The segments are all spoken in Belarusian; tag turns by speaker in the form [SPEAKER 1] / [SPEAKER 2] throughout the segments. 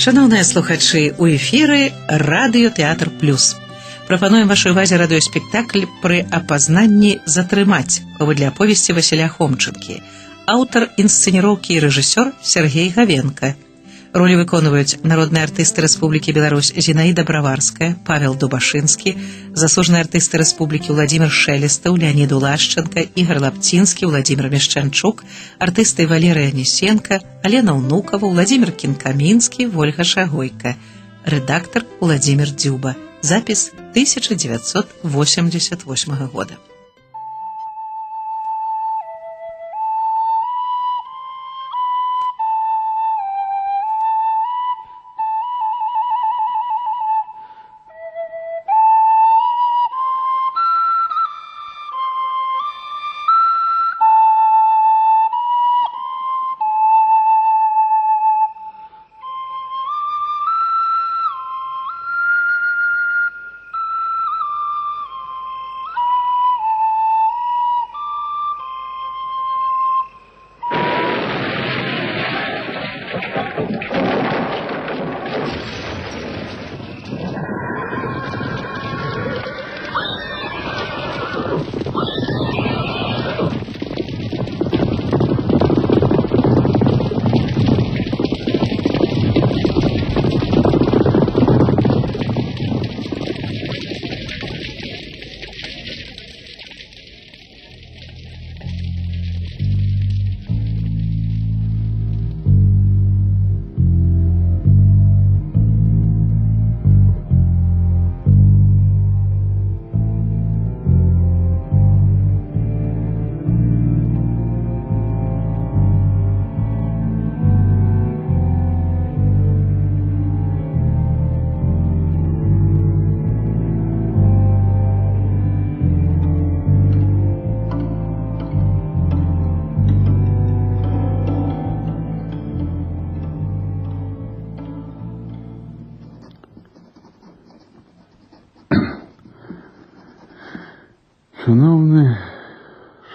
[SPEAKER 1] Шановні слухачі, у ефірі Радіотеатр Плюс. Прапануем вашей увазе радыёспектакль «Пры апазнанні затрымаць» паводле аповесці Васіля Хомчынкі. Аўтар інсцэніроўкі і рэжысёр Сергей Гавенка. Ролі выконваюць народныя артысты Рэспублікі Беларусь Зінаіда Браварская, Павел Дубашынскі, заслужаныя артысты Рэспублікі Владимир Шелестаў, Леонид Улашченко, Ігор Лапцінскі, Владимир Мешчанчук, артысты Валерия Анисенко, Алена Унукова, Владимир Кинкаминский, Вольга Шагойка. Редактор Владимир Дзюба. Запись 1988 года.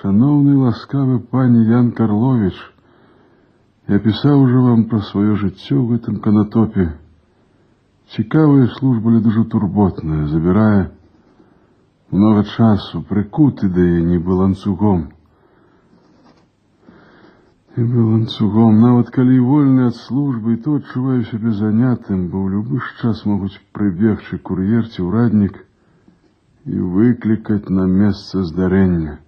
[SPEAKER 2] Шановний ласкавы пане Ян Карлович, я писал уже вам про свое жыццё в этом канатопе. Цікавая служба ли дуже турботная, забирая много часу, прикуты да я нібы ланцугом. Нават калі вольны ад службы, і то адчуваю сябе занятым, бо ў любы час могуць прыбегчы кур'ер ці ўраднік і выклікаць на месца здарэння.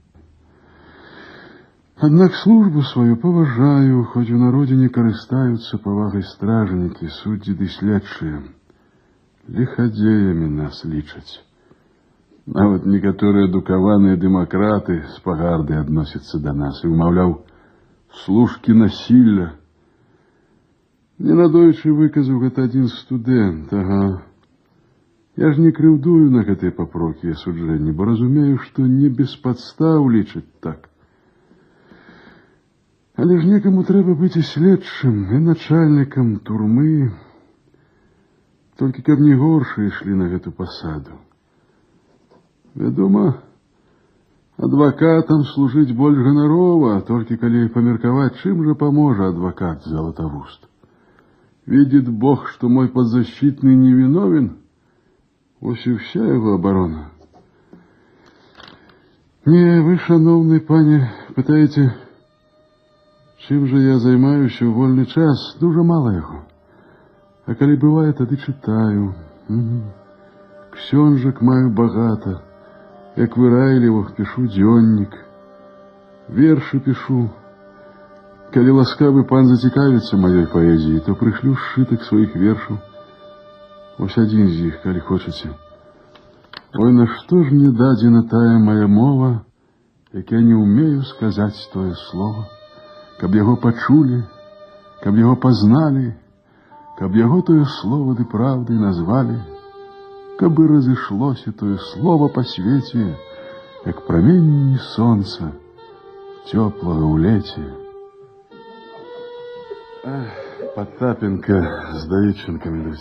[SPEAKER 2] Аднак службу сваю паважаю, хоць у народзе не карыстаюцца павагай стражнікі, суддзі ды следчыя. Лихадзеямі нас лічаць. Нават некаторыя адукаваныя дэмакраты з пагардай адносяцца да нас і ўмаўляў, служкі насілля. Ненадоечы выказаў гэта адзін студэнт, ага. Я ж не крыўдую на гэтыя папрокі і асуджэнні, бо разумею, што не без падстаў лічаць так. Але ж некаму трэба быць і следчым, і начальнікам турмы, толькі каб не горшыя ішлі на гэту пасаду. Вядома, адвакатам служыць больш ганарова, толькі калі памеркаваць, чым жа паможа адвакат Златавуст. Видит Бог, что мой подзащитный невиновен, ось и вся его оборона. Не, вы, шановный пане, питаєте, чим же я займаюся у вольний час? Дуже мало його. А коли буває, тоді читаю. Ксьонжок маю багато. Як вирайліво, пишу дзённик. Верши пишу. Коли ласкавый пан зацікавіцца маёй паэзіяй, то прышлю сшытак сваіх вершаў. Ось адзін з іх, калі хочаце. Ой, на што ж мне дадзена тая моя мова, як я не умею сказаць тое слово, каб яго пачулі, каб яго пазналі, каб яго тое слово ды правдай назвалі, каб бы разышлося тое слово па свеце, як праменні сонца, цёплага ў леце. Потапенко с Давидченком идут.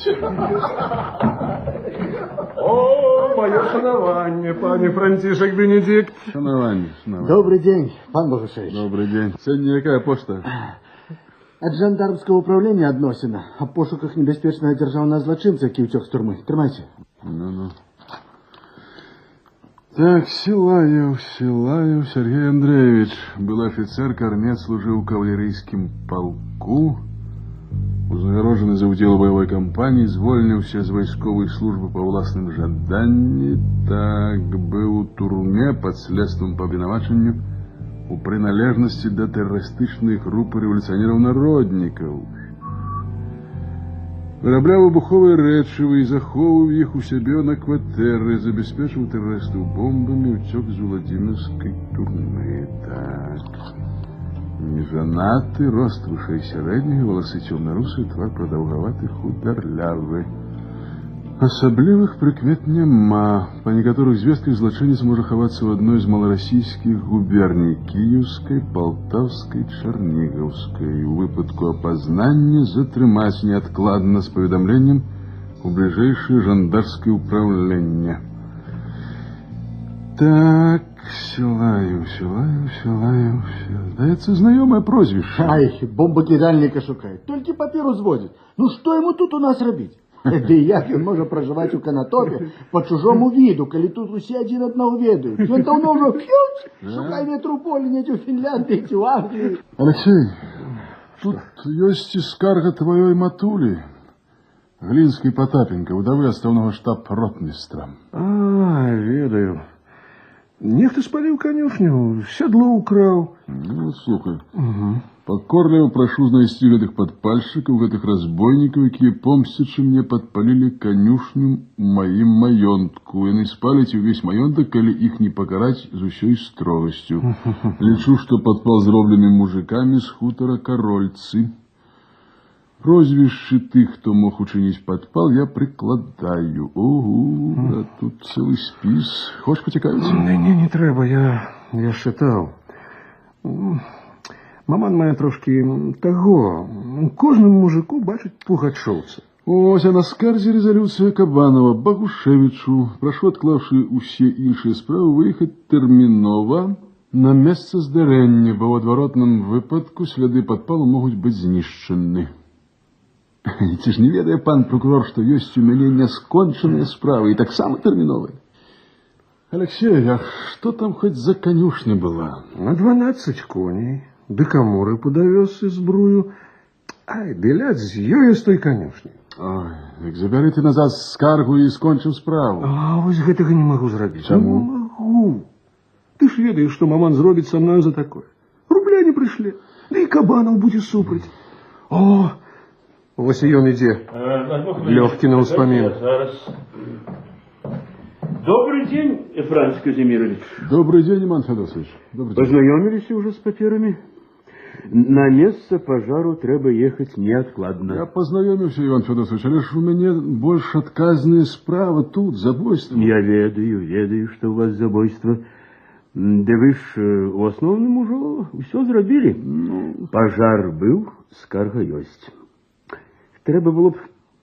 [SPEAKER 3] О, мое шанованье, пане Франтишек Бенедикт.
[SPEAKER 2] Шанованье.
[SPEAKER 4] Добрый день, пан Богушевич.
[SPEAKER 2] Добрый день. Сегодня какая почта?
[SPEAKER 4] От жандармского управления адносина о пошуках небяспечного державного злочинца, який утек с тюрьмы. Тримайте.
[SPEAKER 2] Ну-ну. Так, Силаев Сергей Андреевич. Был офицер, корнет, служил в кавалерийском полку. Узнагороджений за удел у бойовій кампанії, звольнився з військової служби по власним жаданні. Так, був у турме під слідством по обвинуваченню у приналежності до терористичної групи революціонерів-народників. Виробляв вибухові речиви і заховував їх у себе на квартири, забезпечував терористів бомбами, утек з Владимирської тюрми. Так. Нежанатый, рост выше середнього, волосы темно-русые, твар продолговатый, худорлявый. Особливых прикмет нема. По некоторых звестках злочинец може ховаться в одной из малороссийских губерний – Киевской, Полтавской, Черниговской. У выпадку опознания затрымать неоткладно с поведомлением у ближайшее жандарское управление. Так, Силаев. Здається, знайоме прозвище.
[SPEAKER 4] Ай, бомбокидальника шукает. Только папиру зводит. Ну что ему тут у нас робить? Да и як він може проживати у Конотопі по чужому виду, коли тут усі один одного ведають? Він давно вже п'ють, шукай метрополі, у Фінляндії, у Англії.
[SPEAKER 2] Алексей, тут есть и скарга твоей матули, Глинской Потапенко, удовы отставного штаб-ротмистра.
[SPEAKER 3] Ведаю. Нехто спалив конюшню, седло украл.
[SPEAKER 2] Ну, слухай. Покорливо прошу знайти гэтых подпальщиков, гэтых разбойников, якія помстячы мне подпалили конюшню моим маёнтку. Яны спаліць увесь маёнтак, калі іх не покарать з усёй строгасцю. Лічу, что подпал зроблены мужиками с хутора Корольцы. Прозвища тых, хто мог учинить подпал, я прикладаю. Ого, а тут целый спис. Хочешь потекать?
[SPEAKER 3] Не треба, я считал. Маман моя трошки того. Кожному мужику бачить пугачовца.
[SPEAKER 2] Ось, а на скарзе резолюція Кабанова Багушевичу, прошу, адклавши усі інші справи, виїхати терміново на місце здарення, бо в адворотному випадку сліди підпалу можуть бути знищені. Ці ж не ведає пан прокурор, що є у мене нескончені справи, і так само термінові. Алексей, а что там хоть за конюшня была?
[SPEAKER 3] На 12 коней. Декамори подавез і збрую. Ай, білять з ёю з той конюшні.
[SPEAKER 2] Ой, так заберите назад скаргу і скончим справу.
[SPEAKER 3] А ось гэтага не могу зрабіць.
[SPEAKER 2] Чаму?
[SPEAKER 3] Не могу. Ты ж ведаешь, что маман зробіць со мною за такое. Рубля не прышлі. Да і Кабанов будзе супраць. О, вось і ён ідзе. Лёгкі на ўспамін.
[SPEAKER 5] Добрый день, Франц Казимирович.
[SPEAKER 2] Добрый день, Иван Федосович. Добрый день.
[SPEAKER 5] Познакомились уже с паперами? На место пожару треба ехать неоткладно.
[SPEAKER 2] Я познакомился, Иван Федосович, але ж у меня больше отказные справы тут, забойство.
[SPEAKER 5] Я ведаю, что у вас забойство. Да вы ж у основном уже все зробили. Пожар был, скарга ёсць. Треба было б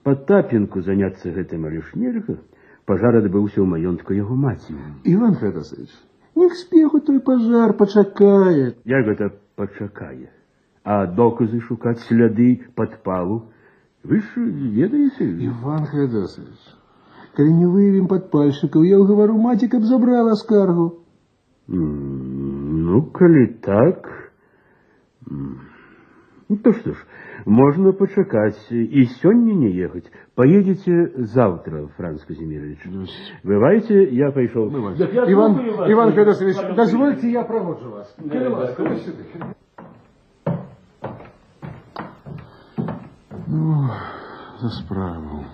[SPEAKER 5] Потапенку заняться гэтым, але ж нельга. Пожар адбыўся ў маёнтку яго маці.
[SPEAKER 4] Иван Федосович, не к спеху той пожар, почакает.
[SPEAKER 5] Як гэта пачакае? А доказы шукаць, сляды падпалу? Вы ж ведаеце?
[SPEAKER 4] Иван Федосович, коли не выявим подпальщиков, я уговорю мать, каб забрала скаргу.
[SPEAKER 5] Ну, коли так... Ну, то что ж, можно почакать и сегодня не ехать. Поедете завтра, Франц Казимирович. Бывайте, я пошел.
[SPEAKER 4] Иван Федосович, дозвольте, я проводжу вас.
[SPEAKER 2] Ну, за справу.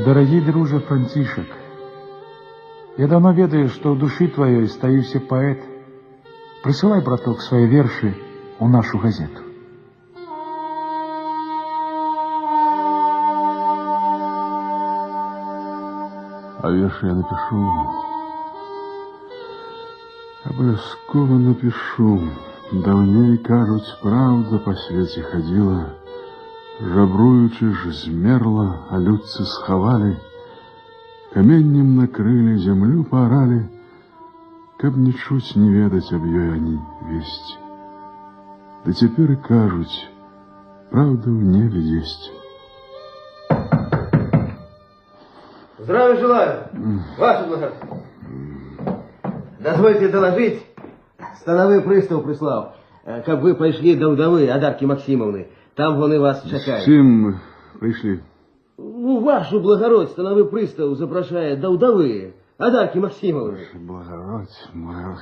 [SPEAKER 6] Дорогий друже Франтишек, я давно ведаю, что в души твоей стаіўся поэт. Присылай, браток, свои верши у нашу газету.
[SPEAKER 2] А верши я напишу. Обовязково напишу. Давней, кажуть, правда по свете ходила, Жабруючи ж змерла, а людцы схавалі, каменнем накрылі, зямлю пааралі, каб не чуць, не ведаць аб ёй ані весці. Да цяпер і кажуць, правда ў небе есть.
[SPEAKER 7] Здравия желаю, ваше благородие. Дозвольте доложить, становой пристав прислал, как вы пошли до вдовы Адарки Максимовны. Там вони вас чекають.
[SPEAKER 2] З чим прийшли?
[SPEAKER 7] Ну, вашу благородь, становой пристав запрошає до вдови Адарки Максимовны.
[SPEAKER 2] Благородь моя.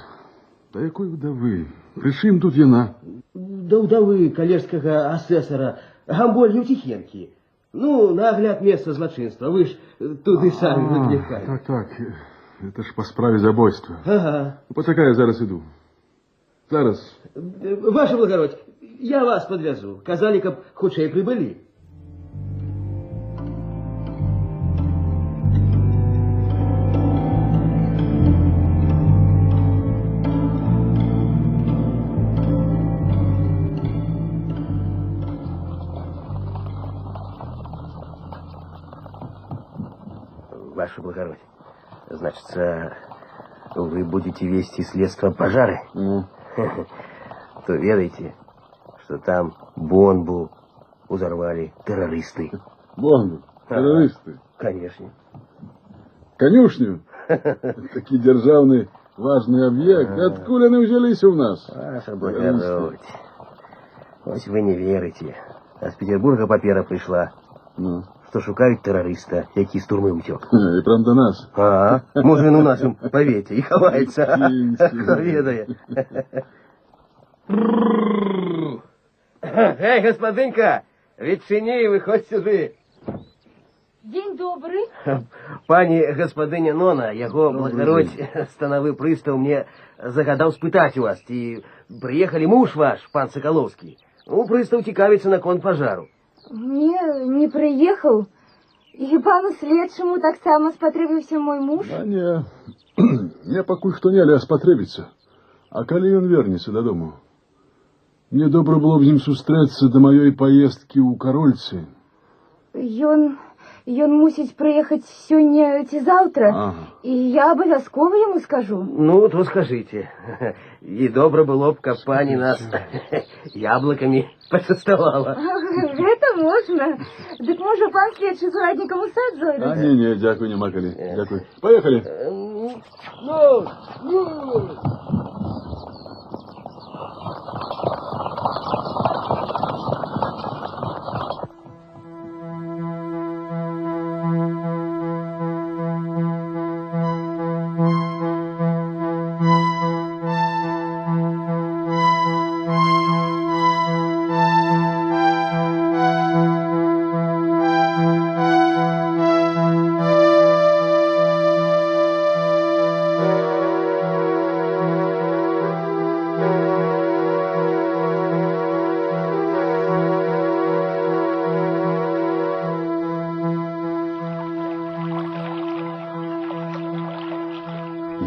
[SPEAKER 2] Та якої вдови? При чим тут яна?
[SPEAKER 7] До вдовы коллежского асессора Гамболь Евтихенки. Ну, на огляд места злочинства. Вы ж туди самі викликали.
[SPEAKER 2] Так. Это ж по справе забойства.
[SPEAKER 7] Ага.
[SPEAKER 2] Ну, почекай, я зараз іду. Зараз.
[SPEAKER 7] Ваша благородь, я вас подвезу. Казали, каб хутчэй прибыли. Ваша благородь, значит, вы будете вести следство пожары? То ведайте, что там бомбу взорвали террористы.
[SPEAKER 2] Бомбу? Террористы?
[SPEAKER 7] Конечно.
[SPEAKER 2] Конюшню? Такий державний важный объект. Откуда они взялись у нас?
[SPEAKER 7] Ваша благородь, хоть вы не верите, а с Петербурга папера пришла, что шукають террориста, який з турми утек.
[SPEAKER 2] И прям до нас.
[SPEAKER 7] А, може він у нашому повіті і ховається. Хто ведає. Эй, господинка, відчини і виходь сюди.
[SPEAKER 8] День добрый.
[SPEAKER 7] Пані господиня Нона, його благородь становий пристав мне загадав спитати у вас, ті приїхали муж ваш, пан Соколовський. Ну, пристав цікавиться на кон пожару.
[SPEAKER 8] Не приехал. И пану следшему так само спотребився мой муж.
[SPEAKER 2] А не пакуль хто не ля спотребіцца. А калі ён вернецца дадому? Мне добра было б з ім сустрэцца да маёй паездкі ў Карольцы.
[SPEAKER 8] Ён мусіць прыехаць сёння ці заўтра.
[SPEAKER 2] Ага.
[SPEAKER 8] І я абавязкова яму скажу.
[SPEAKER 7] Ну, то скажите. И добро было б, каб пані нас яблоками почастовала.
[SPEAKER 8] Гэта можна. Дык можа пан следчы з ураднікам у сад зойдзе?
[SPEAKER 2] А не, дзякуй, няма калі. Дзякуй. Поехали.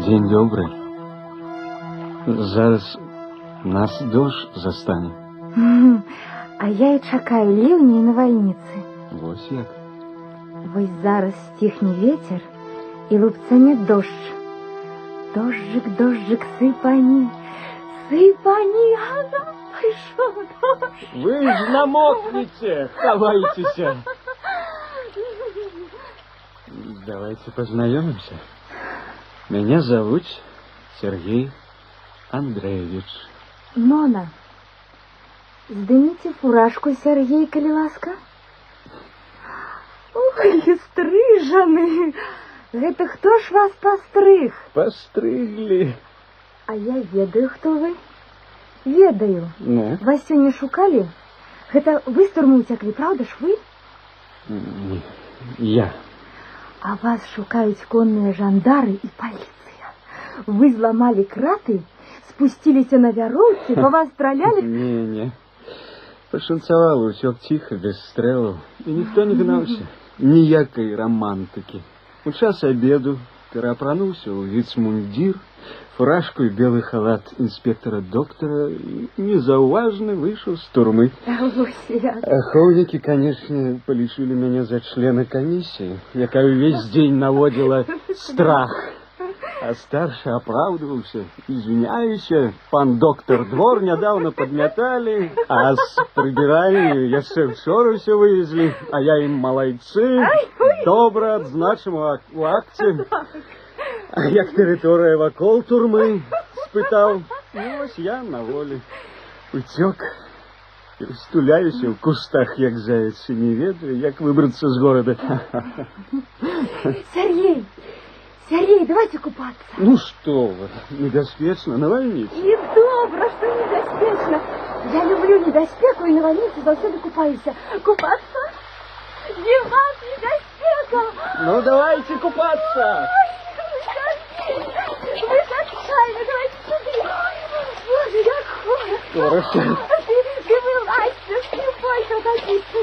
[SPEAKER 6] День добрый. Зараз нас дождь застане.
[SPEAKER 8] А я і чакаю ліўня і навальніцы.
[SPEAKER 6] Вось як.
[SPEAKER 8] Вось зараз стихне ветер і лупцане дождж. Дожджик, сыпані, ага, прийшов дождь.
[SPEAKER 5] Вы ж намокнете, ховайтеся.
[SPEAKER 6] Давайте познакомимся. Меня зовут Сергей Андреевич.
[SPEAKER 8] Нона, здымите фуражку, Сергей, калі ласка. Ой, стрыжаны. Гэта хто ж вас пастрыг?
[SPEAKER 6] Постригли.
[SPEAKER 8] А я ведаю, хто вы. Ведаю.
[SPEAKER 6] Ну?
[SPEAKER 8] Вас сёння шукалі? Гэта вы з турмы уцяклі, правда ж вы?
[SPEAKER 6] Не, я.
[SPEAKER 8] А вас шукаюць конныя жандары і паліцыя. Вы зламалі краты, спусціліся на вяроўцы, па вас стралялі?
[SPEAKER 6] Не. Пашанцавала, ўсё ціха, без стрэлаў. І ніхто не гнаўся. Ніякай романтыкі. У час обеду
[SPEAKER 5] пераапрануўся ў віцмундзір, фуражку і белы халат інспектара-доктара і незаўважна выйшаў з турмы. Ахоўнікі, канешне, палічылі мяне за члена камісіі, якая ўвесь дзень наводзіла страх. А старшы апраўдваўся. Извиняюся, пан доктор, двор нядаўна падмяталі, а з прыбіральні яшчэ вчора ўсё вывезлі, а я ім малайцы, добра адзначым у акце. А як тэрыторыя вакол турмы, спытаў, вось я на волі. Уцёк і стуляюся ў кустах, як заяц, і не ведаю, як выбрацца з горада.
[SPEAKER 8] Сергей, давайте купаться.
[SPEAKER 5] Ну что вы, небяспечна, навальніца.
[SPEAKER 8] И добро, что небяспечна. Я люблю небяспеку и навальніцу, заўсёды купаюся. Купаться? Диван небяспека.
[SPEAKER 5] Ну давайте купаться.
[SPEAKER 8] Вы отчаянно, давайте сюда. Боже, як холодно. Ты вылазь, не бойся утопиться.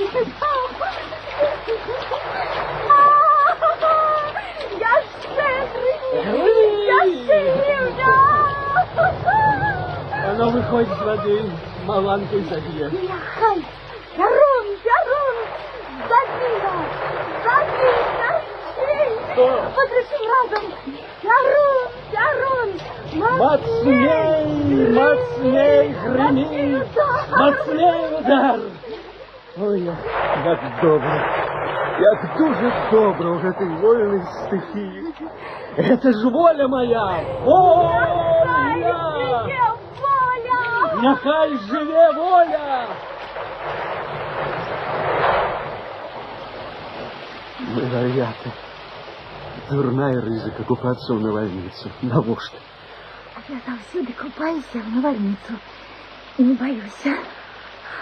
[SPEAKER 5] Она выходит с воды, маланкой забьет.
[SPEAKER 8] Нехай! Ярон! Забила! Подрушим разом! Ярон!
[SPEAKER 5] Мацней, грыми! Мацней удар! Ой, як добра! Як дуже добра в этой вольной стихии! Это ж воля моя! Воля! Нехай живе воля! Невероятно. Дурная рызыка купаться в навальницу. Навошта?
[SPEAKER 8] Я заўсёды купаюся в навальницу. И не боюсь.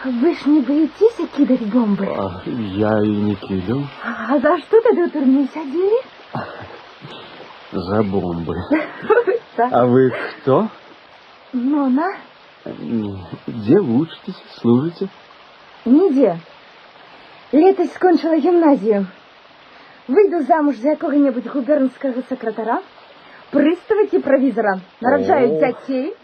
[SPEAKER 8] Вы ж не боитесь кидать бомбы?
[SPEAKER 5] Я и не кидал.
[SPEAKER 8] А за что тогда в тюрьме сидели?
[SPEAKER 5] За бомбы. А вы кто?
[SPEAKER 8] Нона.
[SPEAKER 5] Где вы учитесь, служите?
[SPEAKER 8] Нигде. Летось скончила гимназию. Выйду замуж за якого-нибудь губернского секретаря, пристава ці провизора. Народжаю детей.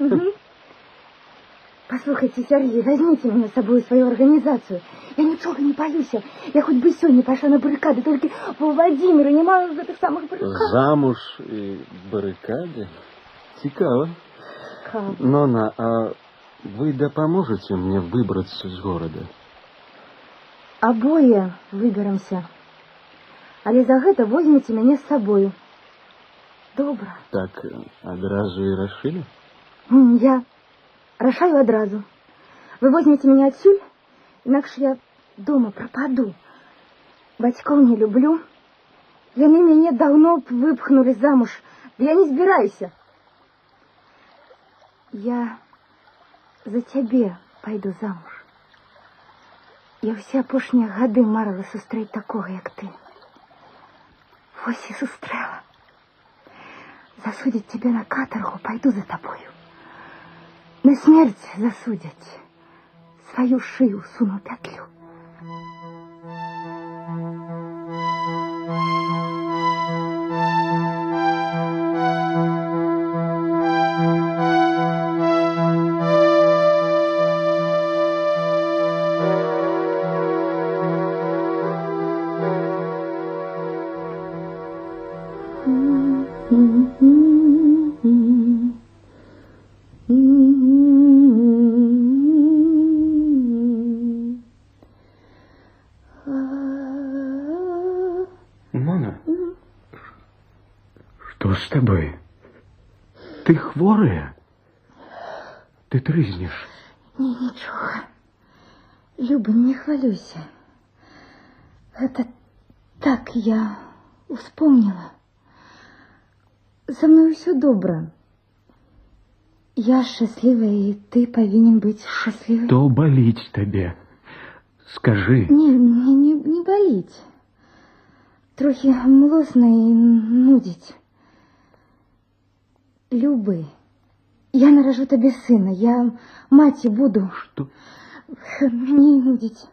[SPEAKER 8] Послушайте, Сергей, возьмите меня с собой в свою организацию. Я ничего не боюсь. Я хоть бы сегодня пошла на баррикады, только по Владимиру не могу в этих самых баррикадах.
[SPEAKER 5] Замуж и баррикады? Цікаво. Нона, а вы допоможете мне выбраться из города?
[SPEAKER 8] Обои выберемся. Але за гэта возьмите меня с собой. Добро.
[SPEAKER 5] Так, одразу и решили?
[SPEAKER 8] Я рашаю одразу. Вы возьмете меня отсюль, иначе я дома пропаду. Бацькоў не люблю. Яны мяне давно выпхнули замуж. Да я не збіраюся. Я за цябе пойду замуж. Я ўсе апошнія гады марыла сустрэць такога, як ты. Вось і сустрэла. Засудить тебя на каторгу, пойду за тобою. На смерть засудят. Свою шею суну в петлю.
[SPEAKER 5] Мона, что с тобой? Ты хворая? Ты трызнешь?
[SPEAKER 8] Ничего. Люба, не хвалюйся. Это так я вспомнила. Со мной все добро. Я счастливая, и ты повинен быть счастливой.
[SPEAKER 5] Что болить тебе? Скажи.
[SPEAKER 8] Не болить. Трохи млосно и нудить. Любы, я наражу тебе сына, я мать буду.
[SPEAKER 5] Что?
[SPEAKER 8] Не нудить.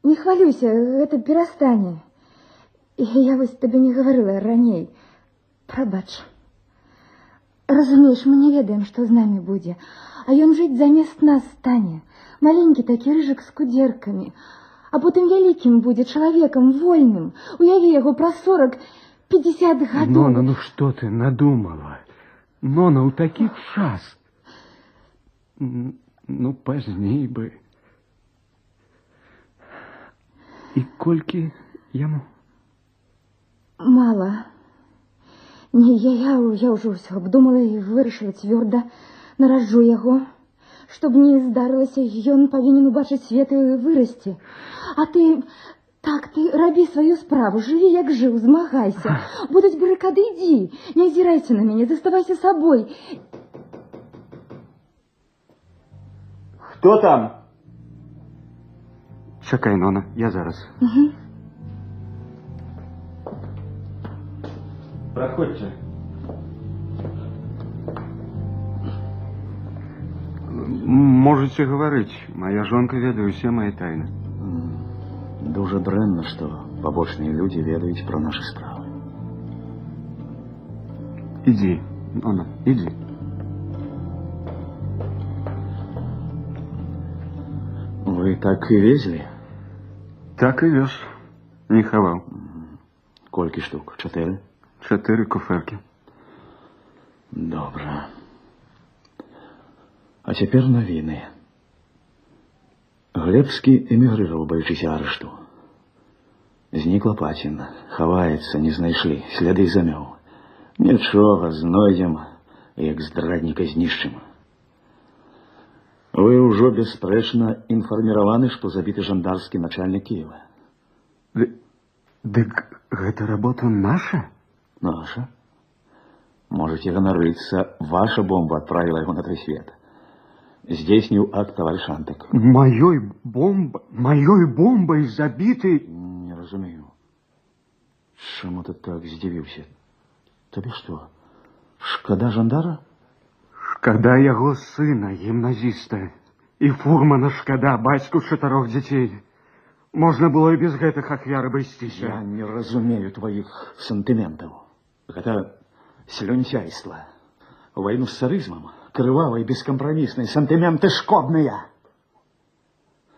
[SPEAKER 8] Не хвалюйся, это перестане. Я вось тебе не говорила раней. Прабач. Разумееш, мы не ведаем, што з намі будзе. А ён жыць замест нас стане. Маленькі такі рыжык з кудзеркамі. А потым вялікім будзе чалавекам вольным. Уяві яго праз 40-50 гадоў.
[SPEAKER 5] Нона, ну што ты надумала? Нона, ў такі час. Ну, пазней бы. І колькі яму?
[SPEAKER 8] Мала. Не, я ўжо ўсё абдумала і вырашыла цвёрда. Нараджу яго. Чтоб не здарылася, ён павінен убачыць свет і вырасці. А ты... Так, ты рабі сваю справу, жыві як жыў, змагайся. Будуць барыкады, ідзі. Не азірайся на мяне, заставайся сабой.
[SPEAKER 5] Хто там? Чакай, Нона, я зараз. Праходзьце. Можете гаварыць. Моя жонка ведае ўсе мае тайны.
[SPEAKER 4] Дуже дрэнна, што пабочныя людзі ведаюць пра нашы справы.
[SPEAKER 5] Ідзі, Нона, ідзі.
[SPEAKER 4] Вы так і везлі?
[SPEAKER 5] Так і вез. Не хаваў.
[SPEAKER 4] Колькі штук? 4?
[SPEAKER 5] 4 куферкі.
[SPEAKER 4] Добра. А цяпер навіны. Глебскі эмігрыраў, баючыся арышту. Знікла паціна, хаваецца, не знайшлі, сляды замёў. Нічога, знойдзем, як здрадніка знішчым. Вы ўжо бясспрэчна інфарміраваны, што забіты жандарскі начальнік Кіева.
[SPEAKER 5] Дык гэта работа наша?
[SPEAKER 4] Наша. Можете ганарыцца, ваша бомба адправіла яго на той свет. Здзейсніў акт таварыш Антык.
[SPEAKER 5] Маёй бомбай забіты?
[SPEAKER 4] Не разумею. Чаму ты так здзівіўся? Табе што, шкада жандара?
[SPEAKER 5] Шкада яго сына, гімназіста. І фурмана шкада, бацьку 4 дзяцей. Можна было і без гэтых ахвяр абысціся.
[SPEAKER 4] Я не разумею тваіх сантыментаў. Гэта слюнцяйства. У вайну з царызмам, крывавай, бескампраміснай, сантыменты шкодныя.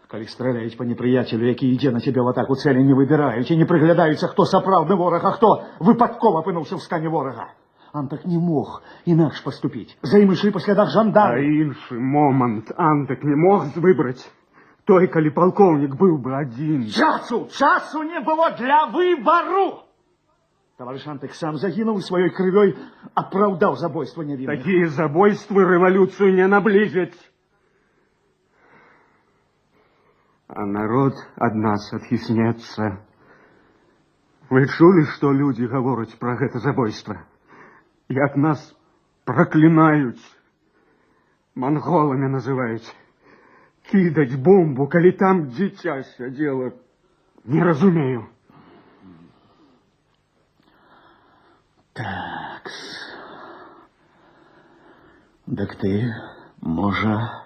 [SPEAKER 4] Калі страляюць па непрыяцелю, які ідзе на цябе в атаку, цэлі не выбіраюць і не прыглядаюцца, хто сапраўдны вораг, а хто выпадкова апынуўся ў стане ворага. Антак не мог інакш паступіць. За ім ішлі па слядах жандары.
[SPEAKER 5] А іншы момант Антак не мог выбраць. Той, калі палкоўнік быў бы адзін.
[SPEAKER 4] Часу не было для выбару! Таварыш Антак сам загінуў сваёй крывёй, апраўдаў забойства нявінных.
[SPEAKER 5] Такія забойствы рэвалюцыю не наблізяць. А народ ад нас адхіснецца. Вы чулі, што людзі гавораць пра гэта забойства? Як нас праклінаюць, манголамі называюць. Кідаць бомбу, калі там дзіця сядзела. Не разумею.
[SPEAKER 4] Такс. Дык ты, можа,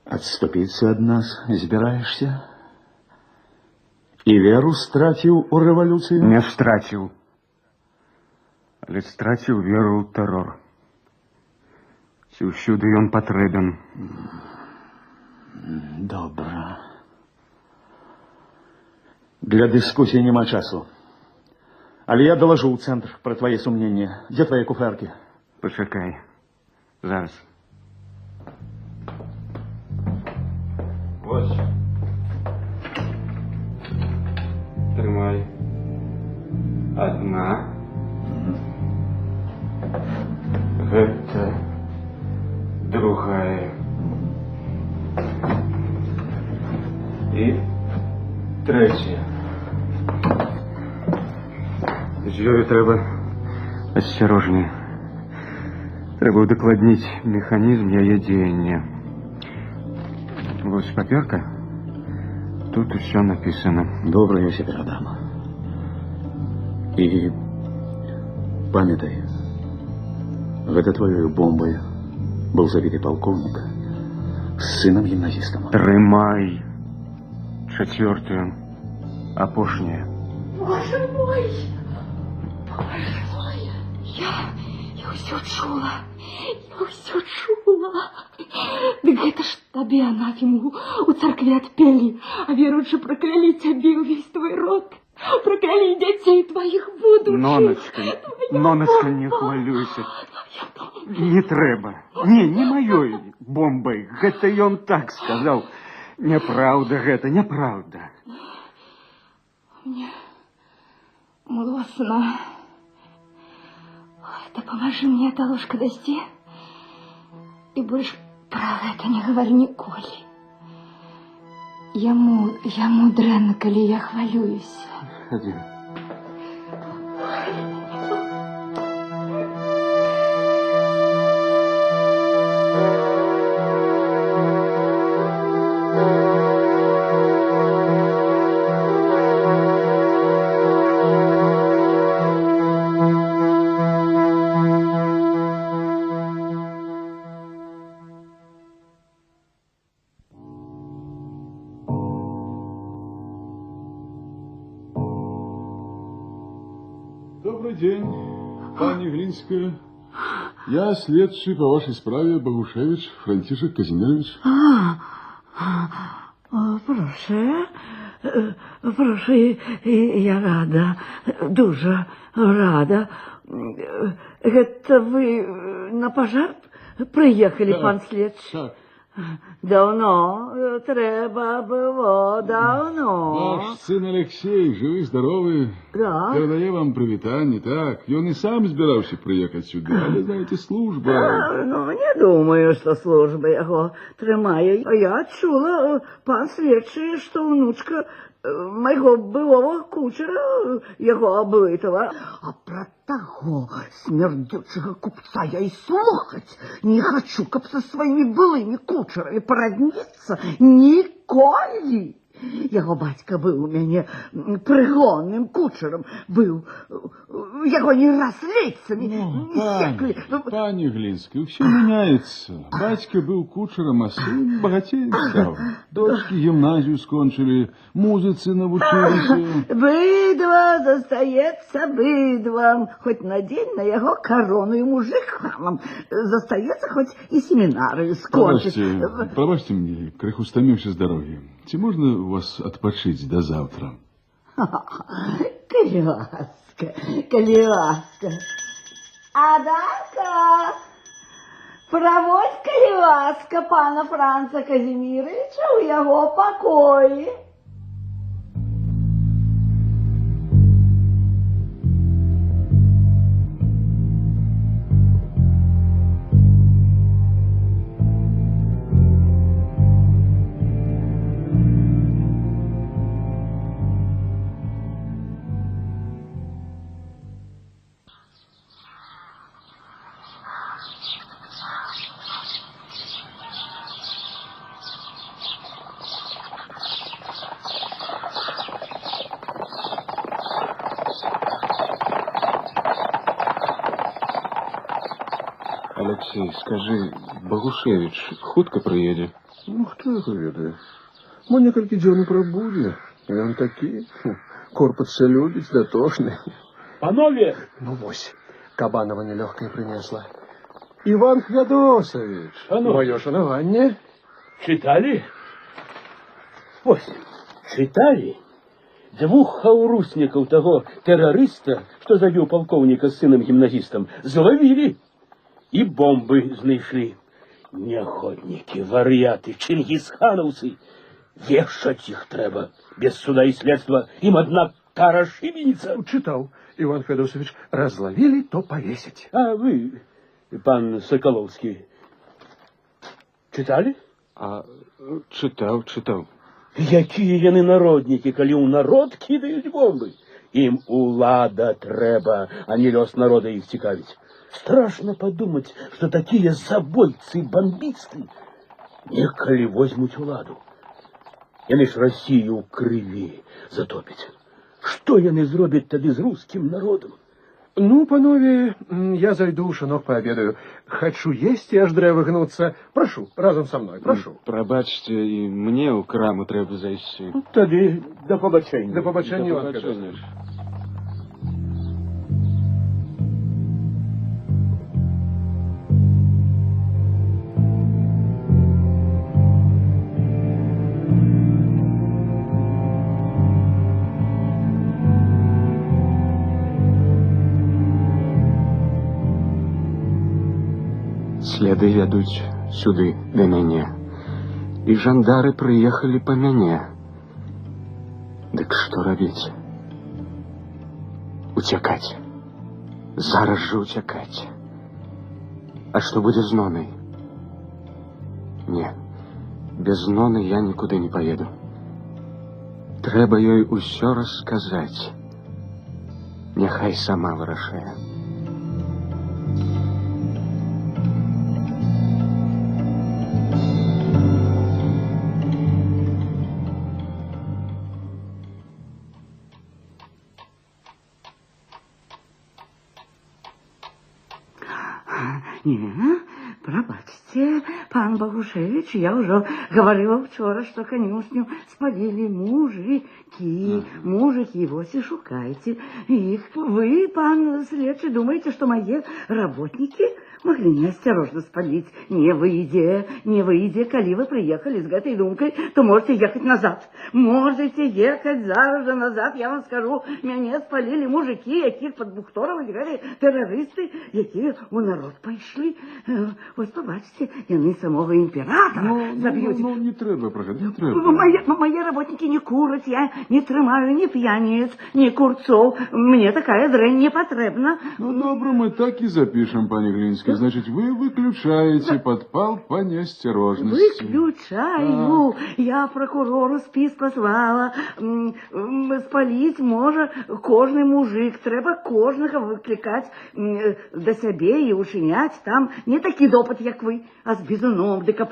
[SPEAKER 4] адступіцца ад нас збіраешся? І веру страціў у рэвалюцыю?
[SPEAKER 5] Не страціў. Але страціў веру ў тэрор. Ці ўсюды ён патрэбен.
[SPEAKER 4] Добра. Для дыскусіі няма часу. Але я далажу ў цэнтр пра твае сумненні. Дзе твае куферкі?
[SPEAKER 5] Пачакай. Зараз. Вось. Трымай. Адна. Гэта другая. І трэцяя. З ёю трэба асцярожней. Трэба ўдакладніць механізм яе дзеяння. Вось паперка. Тут усё напісана.
[SPEAKER 4] Добра, я ўсё перадам. І памятай, гэта тваёю бомбай быў забіты палкоўнік з сынам гімназістам.
[SPEAKER 5] Трымай. 4-ю. Апошняя.
[SPEAKER 8] Боже мой! Я ўсё чула. Я ўсё чула. Дык гэта ж табе анафему у царкве адпелі, а веруючы праклялі цябе ўвесь твой род. Праклялі дзяцей тваіх будучых.
[SPEAKER 5] Ноночка, не хвалюйся. Не трэба. Не маёй бомбай. Гэта ён так сказаў. Няправда гэта, няправда.
[SPEAKER 8] Мне млосна. Да поможи мне эта ложка дасці. И больше про это не говори ніколі. Яму дрэнна, калі я хвалююсь.
[SPEAKER 5] Ходи.
[SPEAKER 2] Добрый день, пани Глинская. Я следствий по вашей справе Богушевич Франтишек Казимирович.
[SPEAKER 9] Прошу, я рада, дуже рада. Это вы на пожар приехали,
[SPEAKER 2] Так,
[SPEAKER 9] пан следчий?
[SPEAKER 2] Так,
[SPEAKER 9] Давно треба было, давно.
[SPEAKER 2] ваш сын Алексей, живы, здоровы.
[SPEAKER 9] Да.
[SPEAKER 2] Передаю вам привітання, так. Он и сам збирався приехать сюда, але, знаете, служба.
[SPEAKER 9] Ну, не думаю, что служба его тримає. Я чула, пан следчий, что внучка моего былого кучера, его облитого. А про того смердючего купца я и слухать не хочу, каб со своими былыми кучерами породниться ніколі. Яго бацька быў у мяне прыгонным кучерам, быў, яго не раз лейцамі секлі.
[SPEAKER 2] Пани Глинская, все меняется. Батька был кучером, а сын богатеем стал. Дочки гимназию скончили, музыцы навучились.
[SPEAKER 9] Быдва застаецца быдвам, хоть надень на яго корону и мужик хамам. Застаецца хоть и семинары скончить.
[SPEAKER 2] Пробачьте мне, крыху стомився с дороги. Ці можна у вас отпочить до завтра?
[SPEAKER 9] Коли ласка. Адака, проводь, коли ласка, пана Франца Казимировича у яго покои.
[SPEAKER 10] Алексей, скажи, Богушевич хутка приедет?
[SPEAKER 3] Ну, хто його ведає? Мо некалькі дзён прабудзе. Ён такі, корпус любіць, датошны.
[SPEAKER 5] Панове!
[SPEAKER 3] Ну, вось, Кабанова нелёгкая принесла. Иван Федосович, мое шанаванне.
[SPEAKER 5] Читали? Ось, читали? Двух хаурусников того террориста, что забил полковника с сыном-гимназистом, зловили и бомбы знайшли. Неохотники, варьяты, чингисхановцы. Вешать их треба. Без суда и следства им одна кара шибеница.
[SPEAKER 3] Читал, Иван Федосович, разловили, то повесить.
[SPEAKER 5] А вы, пан Соколовский, читали?
[SPEAKER 10] Читав.
[SPEAKER 5] Якія яны народнікі, калі ў народ кідаюць бомбы? Ім улада трэба, а не лёс народа іх цікавіць. Страшно подумать, что такие забойцы и бомбисты некалі возьмуць уладу. Яны ж Россию ў крыві затопяць. Што яны зробяць тады з русским народом?
[SPEAKER 3] Ну, панове, я зайду у шинок пообедаю. Хочу есть и аж древо гнуться. Прошу, разом со мной, прошу.
[SPEAKER 10] Пробачьте, и мне у краму треба зайти.
[SPEAKER 5] Тады до побачення.
[SPEAKER 3] До побачення, Иван Федорович.
[SPEAKER 10] Сляды вядуць сюды да мяне. І жандары прыехалі па мяне. Дык што рабіць? Уцякаць. Зараз жа уцякаць. А што будзе з Нонай? Не, без Ноны я нікуды не паеду. Трэба ёй усё расказаць. Няхай сама вырашае.
[SPEAKER 9] Не, пробачьте, пан Богушевич, я уже говорила вчера, что конюшню спалили мужики. Мужики, вот и шукайте их. Вы, пан следчий, думаете, что мои работники могли неосторожно спалить? Не выйдя, коли вы приехали с этой думкой, то можете ехать назад. Можете ехать зараз же назад, я вам скажу. Меня спалили мужики, яких под Бухтором играли террористы, якие у народ пошли. Ось побачите, яны самого императора забьют.
[SPEAKER 2] Ну, не треба, правда, не треба.
[SPEAKER 9] Мои работники не курят, я не тримаю ни пьяниц, ни курцов. Мне такая дрянь не потребна.
[SPEAKER 2] Ну, добро, мы так и запишем, пани Глинский. Значит, вы выключаете подпал по неосторожности.
[SPEAKER 9] Выключаю. Я прокурору спис послала. Спалить може кожний мужик. Треба кожного викликати до себе і учинять там не такий допит, як ви, а з бізуном, де каб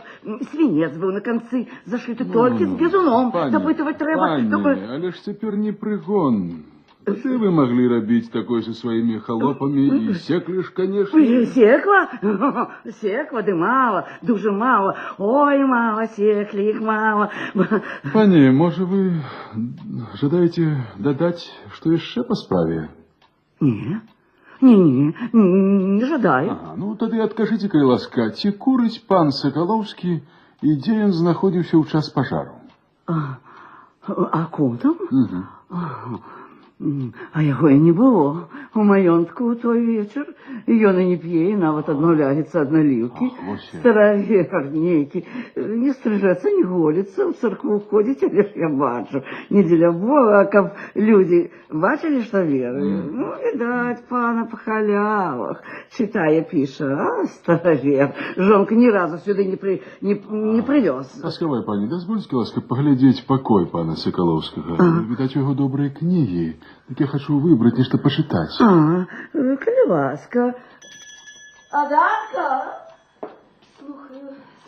[SPEAKER 9] свинець був на конці зашити тільки з бізуном. Допитувати треба.
[SPEAKER 2] Пані, але ж тепер не пригон. Что вы могли робить такое со своими холопами? И секли ж, конечно.
[SPEAKER 9] Секла? Секла, да мало, дуже мало. Ой, мало секли, их мало.
[SPEAKER 2] Пані, може ви жадаєте додати, що ще по справі?
[SPEAKER 9] Не жадаю.
[SPEAKER 2] Ну, тоді откажите, кай ласка, ці курить пан Соколовский, і де він знаходився у час пожару?
[SPEAKER 9] А кудом? А яго і не было. У маёнтку ў той вечар. Ён і не п'е, і нават адмаўляецца ад наліўкі. Старавер нейкі. Не стрыжацца, не голіцца, ў царкву ходзіць, але ж я бачу. Не дзеля Бога, а каб людзі бачылі, што верую. Ну, відаць, пана па халявах. Чытае, піша, а, старавер. Жонка ні разу сюды не прывёз.
[SPEAKER 2] Ласкавая пані, дазвольце, ласка, паглядзець пакой пана Соколовскага. Відаць, у яго добрыя кнігі. Так я хочу выбрать нечто почитать.
[SPEAKER 9] Коли ласка. Адарка?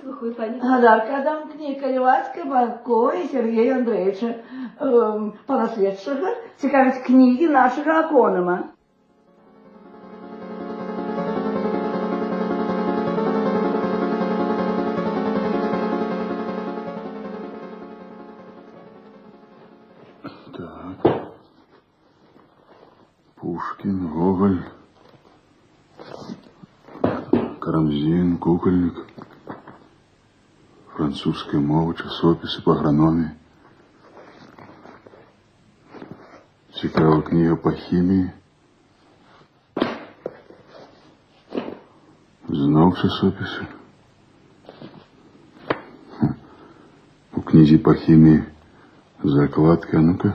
[SPEAKER 8] Слухаю, пані.
[SPEAKER 9] Адарка, дам книг, коли ласка, покой Сергея Андреевича. Пана следчого цікавить книги нашего аконома.
[SPEAKER 2] Пушкин, Гоголь, Карамзин, Кукольник, французская мова, часописи по агрономії. Цікава книга по хімії. Знов часописи. У книзі по хімії закладка, ну-ка.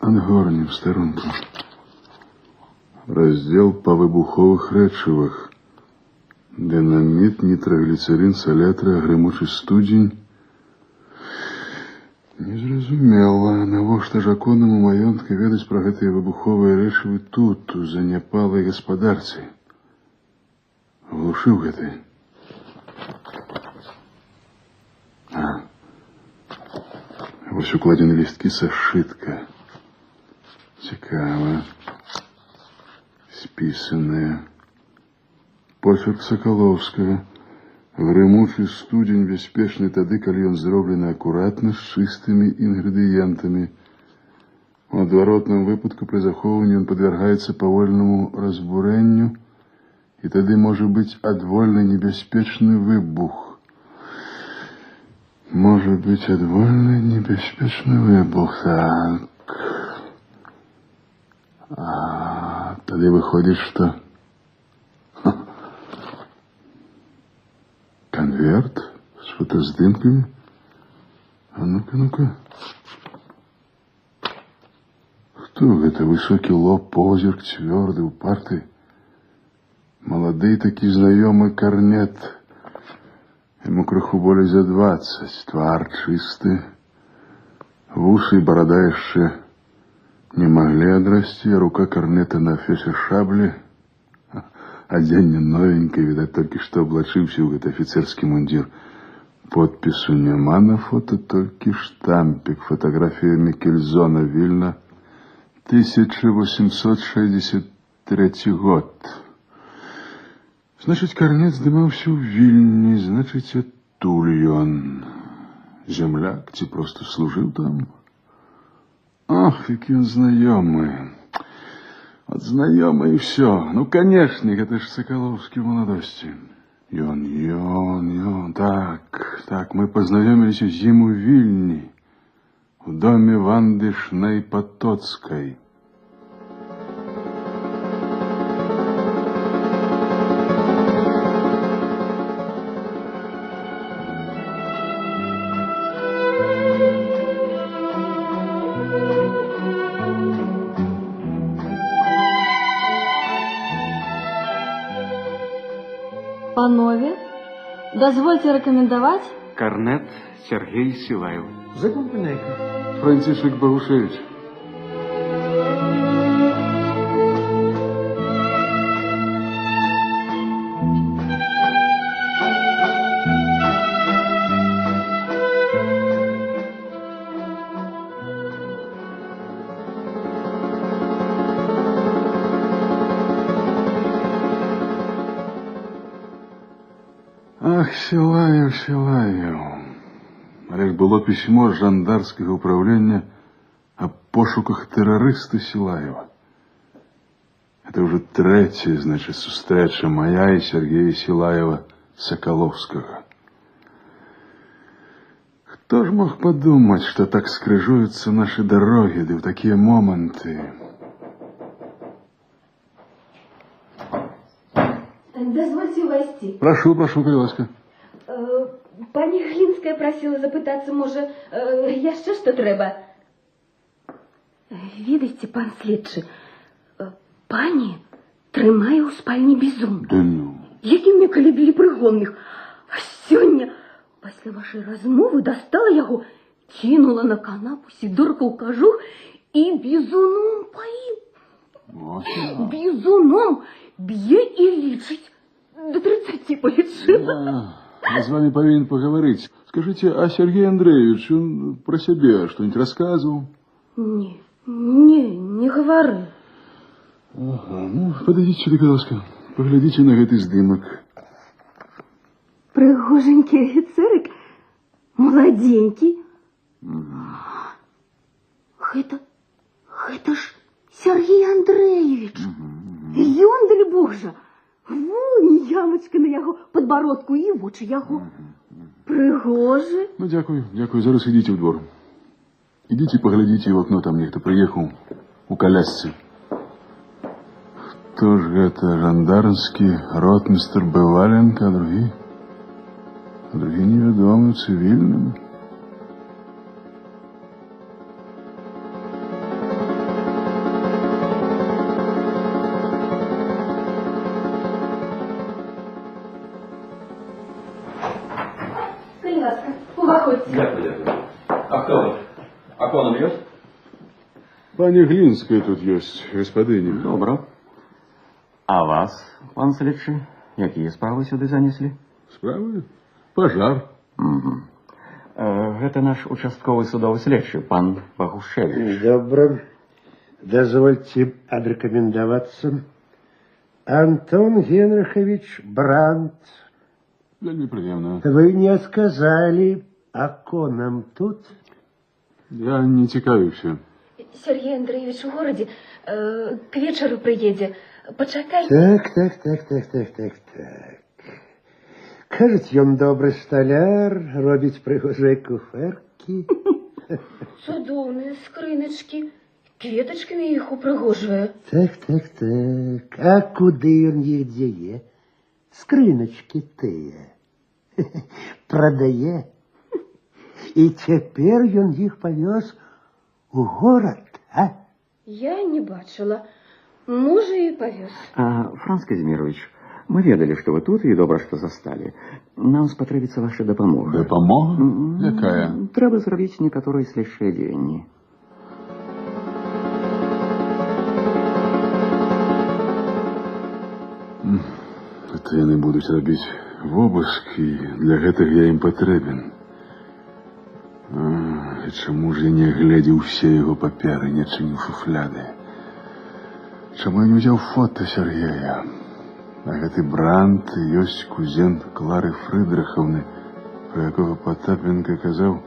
[SPEAKER 2] Ангорнем в сторонку. Раздел по вибухових речивах. Динамит, нітрогліцерин, салятра, гримучий студень. Незразумела, навошта ж аконному маёнтку ведаць пра гэтыя выбуховыя рэчывы тут, у заняпалай гаспадарцы. Глушыў гэты. Вось укладзены лісткі са сшытка. Цікава. Списанное. Почерк Соколовского. Грымучы студень бяспечны тады, калі ён зроблены акуратна, з чыстымі інгрэдыентамі. У адваротным выпадку пры захоўванні ён падвяргаецца павольнаму разбурэнню, і тады можа быць адвольны небяспечны выбух. Можа быць адвольны небяспечны выбух, так. Тады выходзіць, што конверт с фотоздымками. А ну-ка, ну-ка. Кто это? Высокий лоб, позерк, твердый, упартый. Молодый таки знакомый корнет. Ему крыху более за 20. Твар чистый. Вусы и борода еще не могли отрасти, а рука корнета на фесе шабли. А день не новенький, видать, только что облачився в этот офицерский мундир. Подпису нема на фото, только штампик. Фотография Микельзона, Вильна, 1863 год. Значит, корнет здымаўся в Вильне, значит, оттуль он. Земляк, ці просто служил там. Ах, какие он знакомый. Вот знакомый и все. Ну, конечно, это ж Соколовский в молодости. Ён. Так, мы познакомились зиму в Вильне, в доме Ванды Шней-Потоцкой.
[SPEAKER 11] Панове, дозвольте рекомендовать.
[SPEAKER 10] Корнет Сергей Силаев.
[SPEAKER 3] Закупленайка.
[SPEAKER 2] Франтишек Богушевич. Ах, Силаев. Але ж було письмо з жандарського управління о пошуках терориста Силаева. Это уже третья, значит, встреча моя и Сергея Силаева Соколовского. Кто ж мог подумать, что так скрыжуются наши дороги, да в такие моменты?
[SPEAKER 11] Дозвольте войти.
[SPEAKER 2] Прошу, коли ласка.
[SPEAKER 11] Пані Глінська просила запитатися, може, ще що треба? Відайте, пан слідчий, пані тримає у спальні бізун.
[SPEAKER 2] Да ну.
[SPEAKER 11] Яким не калібілі пригонних. А сьогодні, після вашої розмови, достала його, кинула на канапу, сідорку в кажух і бізуном поїв. Бізуном б'є і лічить. До 30 полічила.
[SPEAKER 2] Я с вами повинен поговорить. Скажите, а Сергей Андреевич, он про себя что-нибудь рассказывал?
[SPEAKER 11] Не говори.
[SPEAKER 2] Ага, ну, подойдите сюда, будь ласка. Поглядите на этот здымок.
[SPEAKER 11] Пригоженький офицерик, молоденький. Это ж Сергей Андреевич. Ёндаль Бог же. Вон ямочка на його подбородку і в очі його. Пригоже.
[SPEAKER 2] Ну, дякую. Зараз ідіть у двор. Ідіть поглядите в окно, там ніхто приїхав у колясці. Хто ж это? Жандармский ротмистр Бываленко, а другие? Другие неведомы, цивильными.
[SPEAKER 12] Дякую. А хто ви? А коном є?
[SPEAKER 2] Пані Глинская тут есть, господиня.
[SPEAKER 5] Добре. А вас, пан слідчий, які справи сюди занесли?
[SPEAKER 2] Справи? Пожар.
[SPEAKER 5] Угу. Гэта наш участковый судовый слідчий, пан Богушевич.
[SPEAKER 13] Добро. Дозвольте отрекомендоваться. Антон Генрихович Брандт.
[SPEAKER 2] Вельми приємно.
[SPEAKER 13] Вы не сказали, а коном тут?
[SPEAKER 2] Я не цікавився.
[SPEAKER 11] Сергей Андреевич в городе, к вечеру приедет. Почекайте.
[SPEAKER 13] Так. Кажуть, ён добрый столяр, робить пригожие куферки.
[SPEAKER 11] Цудовные скриночки, кветочками их упригожує.
[SPEAKER 13] Так. А куды ён їх дзее? Скриночки тыя. Прадае. І цяпер ён іх павёз у горад, а?
[SPEAKER 11] Я не бачила. Можа, і павёз.
[SPEAKER 14] Франц Казимирович, мы ведали, что вы тут, и добра, что застали. Нам спатрэбіцца ваша дапамога.
[SPEAKER 2] Дапамога? Якая?
[SPEAKER 14] Трэба зрабіць некаторыя слідчыя дзеянні.
[SPEAKER 2] Это яны будуць рабіць вобыск, і для гэтага я ім патрэбен. І чаму ж я не глядзеў усе яго паперы, не чыніў шуфляды? Чаму я не ўзяў фота Сергея? А гэты Брант ёсць кузен Клары Фрыдрыхаўны, про якога Потапенко казаў: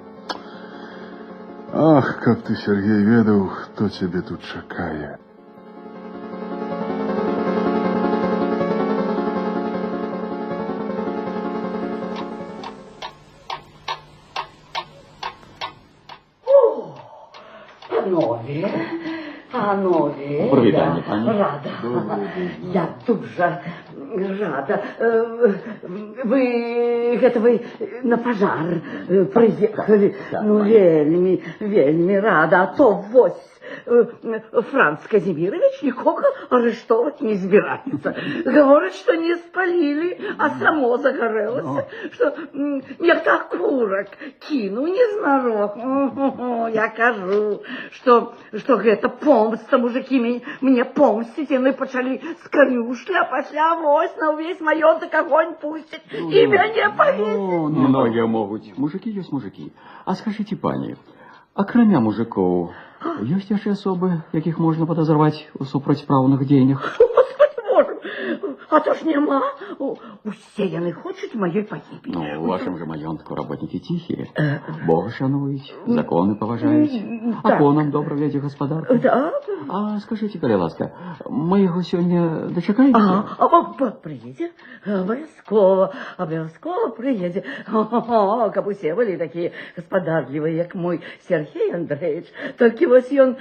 [SPEAKER 2] «Ах, каб ты, Сергей, ведаў, хто цябе тут чакае».
[SPEAKER 9] Панове,
[SPEAKER 14] Привітання, пані.
[SPEAKER 9] Рада. Я дуже рада. Вы на пожар приехали. Ну, вельми рада. А то вось Франц Казимирович никого арестовать не избирается. Говорит, что не спалили, а само загорелось. Что некто окурок кинул незнарок. Я кажу, что это помста, мужики мне помстить, и мы почали с конюшля, пошля вось на увесь маёнтак огонь пустить, и мяне повесить.
[SPEAKER 14] Многие могут. Мужики есть мужики. А скажите, пані, акрамя мужиков, ёсць яшчэ асобы, якіх можна падазраваць у супрацьпраўных дзеяннях?
[SPEAKER 9] А то ж нема. Усе яны хочуць маёй пагібелі.
[SPEAKER 14] Ну, у вашым же маёнтку работники тихие. Бога шануюць, законы паважаюць. Аконам добра вядзе гаспадарку.
[SPEAKER 9] Да.
[SPEAKER 14] А скажите, калі ласка, мы яго сёння дачакаемся?
[SPEAKER 9] Приедзе. Обовязково приедзе. Каб усе былі такія гаспадарлівыя, як мой Сергей Андреевич. Толькі вось ён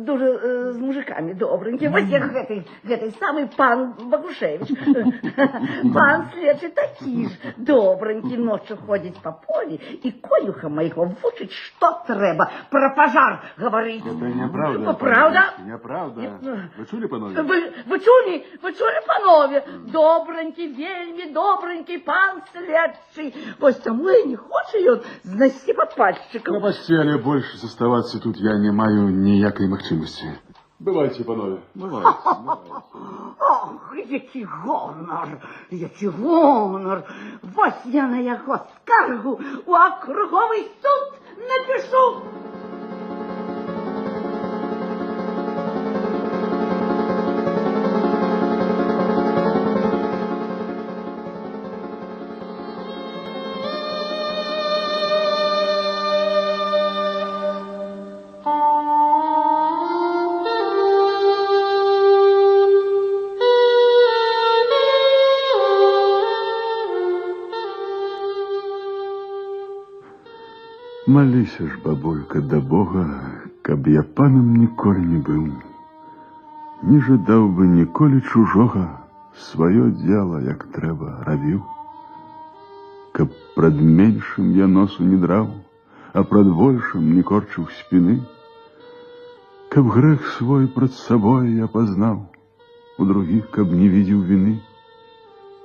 [SPEAKER 9] дуже з мужикамі добренькі. Вось як гэты самы пан Богушевич. Пан следчий такі ж добренький, ночью ходить по полі і конюха моего вучить, что треба про пожар говорить.
[SPEAKER 2] Это неправда.
[SPEAKER 9] Правда?
[SPEAKER 2] Неправда. Вы чули, панове?
[SPEAKER 9] Вы чули, панове? Добренький, вельми добренький пан следчий. Вось тому і не хоче ён знайсці падпальшчыкаў.
[SPEAKER 2] На постели больше заставаться тут я не маю ніякай магчымасці. Бывайте, панове. Бывайте.
[SPEAKER 9] Ох, які гонор. Вось я на яго скаргу у акруговий суд напишу.
[SPEAKER 2] Маліся ж, бабулька, да Бога, каб я панам ніколі не быў. Не жадаў бы ніколі чужога, сваё дзела, як трэба, рабіў. Каб прад меншым я носу не драў, а прад большым не корчыў спіны. Каб грэх свой прад сабой я пазнаў, у другіх каб не видзеў віны.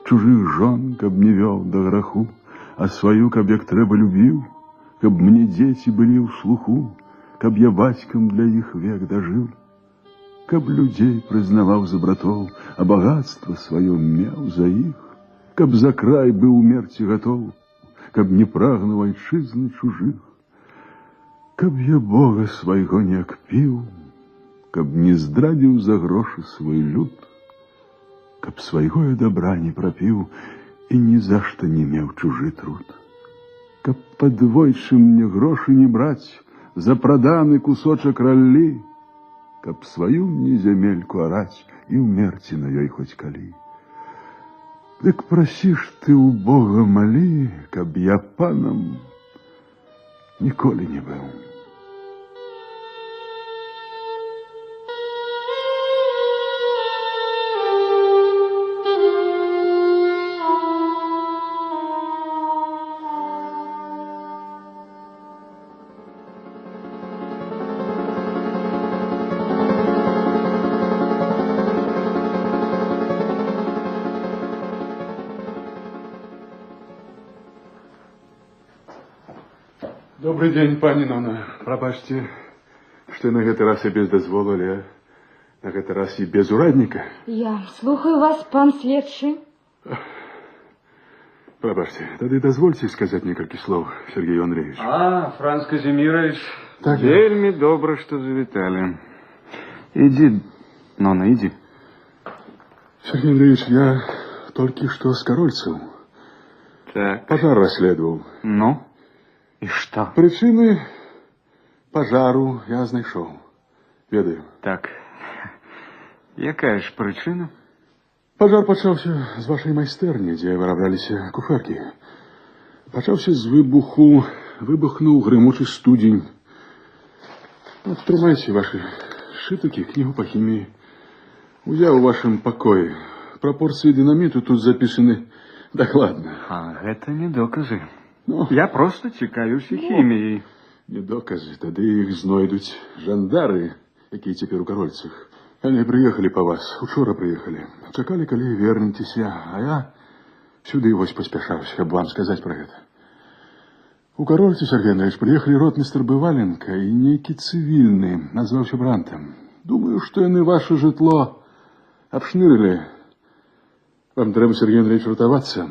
[SPEAKER 2] Чужых жон каб не вёў да граху, а сваю каб як трэба любіў. Каб мне дзеці былі ў слуху, каб я бацькам для іх век дажыў. Каб людзей прызнаваў за братоў, а багатства сваё меў за іх. Каб за край быў умерці гатоў, каб не прагнуў айчызны чужых. Каб я Бога свайго не акпіў, каб не здрадзіў за грошы свой люд. Каб свайго я дабра не прапіў і ні за што не меў чужы труд. Каб падвойчы мне грошы не браць за праданы кусочак раллі, каб сваю мне зямельку араць і ўмерці на ёй хоць калі. Дык прасіш ты ў Бога малі, каб я панам ніколі не быў. Добрый день, пані Нона. Пробачьте, что на этот раз и без дозволу, але на этот раз и без урадника.
[SPEAKER 8] Я слухаю вас, пан следчий.
[SPEAKER 2] Пробачьте, тогда дозвольте сказать несколько слов, Сергей Андреевич.
[SPEAKER 10] Франц Казимирович,
[SPEAKER 2] Так,
[SPEAKER 10] вельми добро, что завитали. Иди, Нона, иди.
[SPEAKER 2] Сергей Андреевич, я только что с Корольцем.
[SPEAKER 10] Так.
[SPEAKER 2] Пожар расследовал.
[SPEAKER 10] Ну, и что?
[SPEAKER 2] Причины пожару я знайшов. Ведаю.
[SPEAKER 10] Так, якая ж причина?
[SPEAKER 2] Пожар почався з вашої майстерні, де вироблялися куферки. Почався з вибуху, вибухнув гримучий студень. От тримайте ваші шитики, книгу по хімії. Узяв у вашому покої. Пропорції динаміту тут записані докладно.
[SPEAKER 10] А это не доказы.
[SPEAKER 2] Ну,
[SPEAKER 10] Я просто цікавився хімією.
[SPEAKER 2] не докази, тоді їх знайдуть жандари, які тепер у Корольцях. Они приехали по вас, учора приехали. Чекали, коли вернетеся, а я сюди ось поспішався, щоб вам сказати про это. У Корольця, Сергій Андреевич, приехали ротмистр Бываленко и некий цивильный, назвався Брантом. Думаю, что они ваше житло обшнырили. Вам треба, Сергей Андреевич, ротоваться.